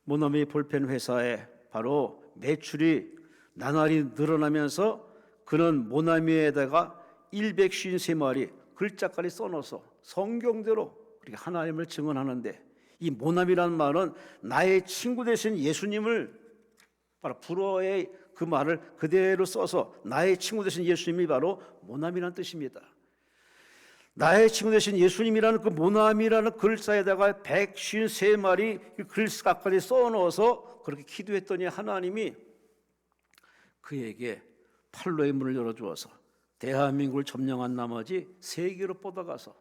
모나미 볼펜 회사에 바로 매출이 나날이 늘어나면서 그는 모나미에다가 153마리 글자까지 써넣어서 성경대로 그렇게 하나님을 증언하는데, 이 모나미라는 말은 나의 친구 되신 예수님을 바로 불어의 그 말을 그대로 써서 나의 친구 되신 예수님이 바로 모나미라는 뜻입니다. 나의 친구 되신 예수님이라는 그 모나미라는 글자에다가 153마리 글까지 써넣어서 그렇게 기도했더니 하나님이 그에게 팔로의 문을 열어주어서 대한민국을 점령한 나머지 세계로 뻗어가서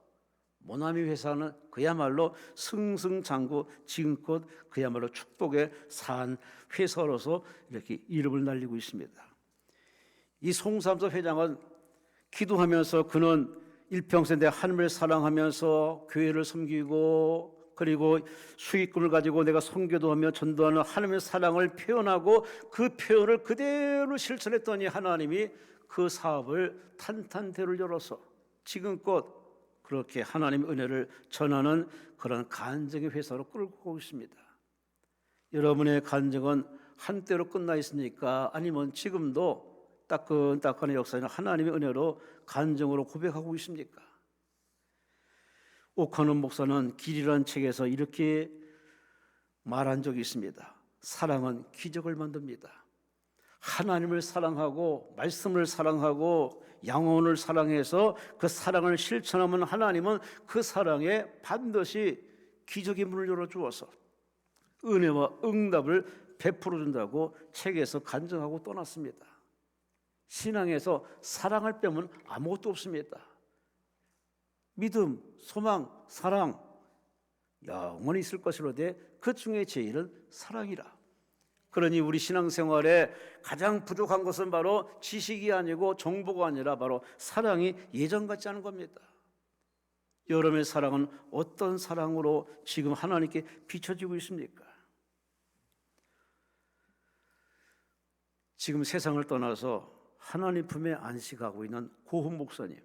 모나미 회사는 그야말로 승승장구, 지금껏 그야말로 축복의 산 회사로서 이렇게 이름을 날리고 있습니다. 이 송삼서 회장은 기도하면서 그는 일평생 내 하나님을 사랑하면서 교회를 섬기고 그리고 수익금을 가지고 내가 선교도 하며 전도하는 하나님의 사랑을 표현하고 그 표현을 그대로 실천했더니 하나님이 그 사업을 탄탄대로 열어서 지금껏 그렇게 하나님의 은혜를 전하는 그런 간증의 회사로 끌고 가고 있습니다. 여러분의 간증은 한때로 끝나 있습니까? 아니면 지금도 따끈따끈한 역사는 하나님의 은혜로 간증으로 고백하고 있습니까? 오카논 목사는 길이라는 책에서 이렇게 말한 적이 있습니다. 사랑은 기적을 만듭니다. 하나님을 사랑하고 말씀을 사랑하고 양혼을 사랑해서 그 사랑을 실천하면 하나님은 그 사랑에 반드시 기적의 문을 열어주어서 은혜와 응답을 베풀어 준다고 책에서 간증하고 떠났습니다. 신앙에서 사랑을 빼면 아무것도 없습니다. 믿음, 소망, 사랑 영원히 있을 것이로되 그 중에 제일은 사랑이라. 그러니 우리 신앙생활에 가장 부족한 것은 바로 지식이 아니고 정보가 아니라 바로 사랑이 예전 같지 않은 겁니다. 여러분의 사랑은 어떤 사랑으로 지금 하나님께 비춰지고 있습니까? 지금 세상을 떠나서 하나님 품에 안식하고 있는 고훈 목사님,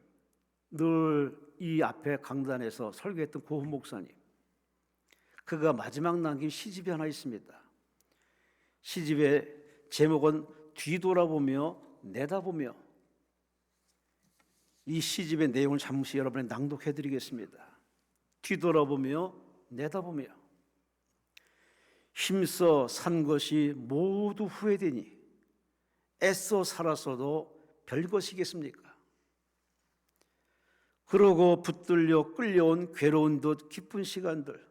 늘 이 앞에 강단에서 설교했던 고훈 목사님, 그가 마지막 남긴 시집이 하나 있습니다. 시집의 제목은 뒤돌아보며 내다보며. 이 시집의 내용을 잠시 여러분에 낭독해 드리겠습니다. 뒤돌아보며 내다보며. 힘써 산 것이 모두 후회되니 애써 살았어도 별것이겠습니까? 그러고 붙들려 끌려온 괴로운 듯 기쁜 시간들,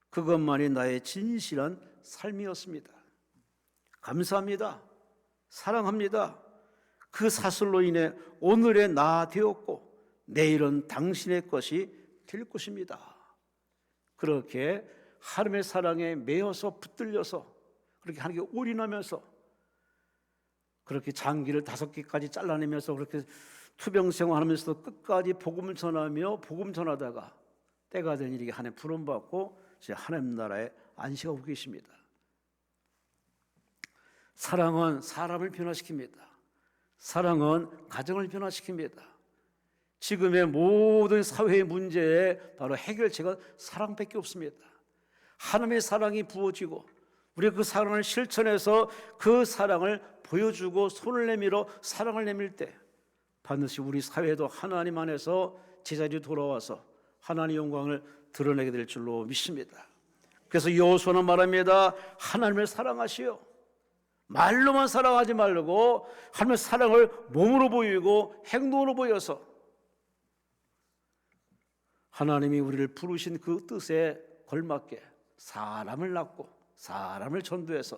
그것만이 나의 진실한 삶이었습니다. 감사합니다. 사랑합니다. 그 사슬로 인해 오늘의 나 되었고 내일은 당신의 것이 될 것입니다. 그렇게 하나님의 사랑에 매여서 붙들려서 그렇게 하나님께 올인하면서 그렇게 장기를 5개까지 잘라내면서 그렇게 투병생활하면서도 끝까지 복음을 전하며 복음 전하다가 때가 되니 이렇게 하나님 부름받고 이제 하나님 나라에 안식하고 계십니다. 사랑은 사람을 변화시킵니다. 사랑은 가정을 변화시킵니다. 지금의 모든 사회의 문제에 바로 해결책은 사랑밖에 없습니다. 하나님의 사랑이 부어지고 우리가 그 사랑을 실천해서 그 사랑을 보여주고 손을 내밀어 사랑을 내밀 때 반드시 우리 사회도 하나님 안에서 제자리로 돌아와서 하나님의 영광을 드러내게 될 줄로 믿습니다. 그래서 여호수아는 말합니다. 하나님을 사랑하시오. 말로만 사랑하지 말고 하나님의 사랑을 몸으로 보이고 행동으로 보여서 하나님이 우리를 부르신 그 뜻에 걸맞게 사람을 낳고 사람을 전도해서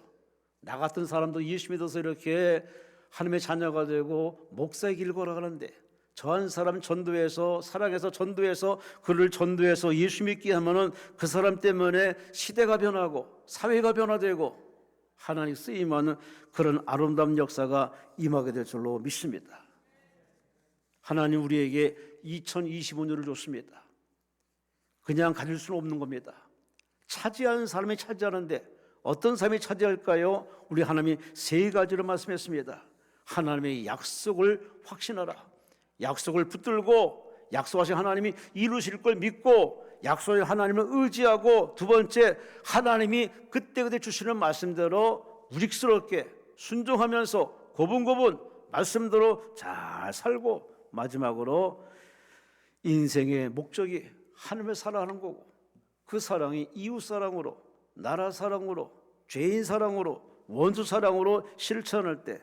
나 같은 사람도 예수 믿어서 이렇게 하나님의 자녀가 되고 목사의 길 걸어가는데 저 한 사람 전도해서 사랑해서 전도해서 그를 전도해서 예수 믿게 하면은 그 사람 때문에 시대가 변하고 사회가 변화되고 하나님 쓰임하는 그런 아름다운 역사가 임하게 될 줄로 믿습니다. 하나님 우리에게 2025년을 줬습니다. 그냥 가질 수는 없는 겁니다. 차지하는 사람이 차지하는데 어떤 사람이 차지할까요? 우리 하나님이 3가지로 말씀했습니다. 하나님의 약속을 확신하라. 약속을 붙들고 약속하신 하나님이 이루실 걸 믿고 약속의 하나님을 의지하고, 두 번째 하나님이 그때그때 주시는 말씀대로 우직스럽게 순종하면서 고분고분 말씀대로 잘 살고, 마지막으로 인생의 목적이 하나님을 사랑하는 거고 그 사랑이 이웃 사랑으로, 나라 사랑으로, 죄인 사랑으로, 원수 사랑으로 실천할 때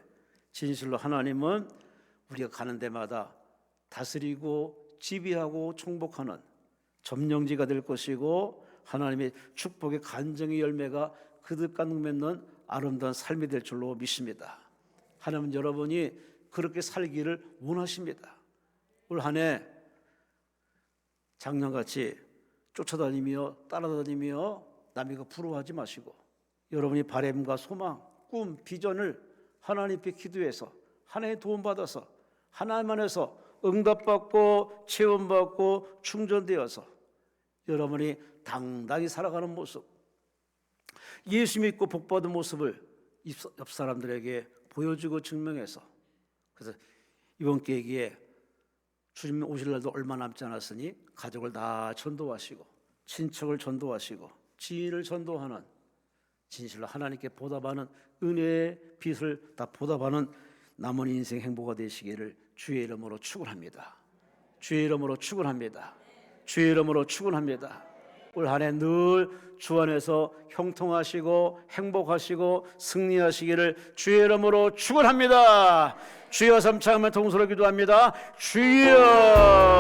진실로 하나님은 우리가 가는 데마다 다스리고 지배하고 총복하는 점령지가 될 것이고 하나님의 축복의 간증의 열매가 그득가득 맺는 아름다운 삶이 될 줄로 믿습니다. 하나님은 여러분이 그렇게 살기를 원하십니다. 올 한 해 작년같이 쫓아다니며 따라다니며 남에게 부러워하지 마시고 여러분이 바람과 소망, 꿈, 비전을 하나님께 기도해서 하나님의 도움받아서 하나님 안에서 응답받고 체험받고 충전되어서 여러분이 당당히 살아가는 모습, 예수 믿고 복받은 모습을 옆 사람들에게 보여주고 증명해서, 그래서 이번 계기에 주님 오실 날도 얼마 남지 않았으니 가족을 다 전도하시고 친척을 전도하시고 지인을 전도하는 진실로 하나님께 보답하는 은혜의 빛을 다 보답하는 남은 인생 행보가 되시기를 주의 이름으로 축원합니다. 주의 이름으로 축원합니다. 주의 이름으로 축원합니다. 올 한 해 늘 주 안에서 형통하시고 행복하시고 승리하시기를 주의 이름으로 축원합니다. 주여 삼창하며 통수로 기도합니다. 주여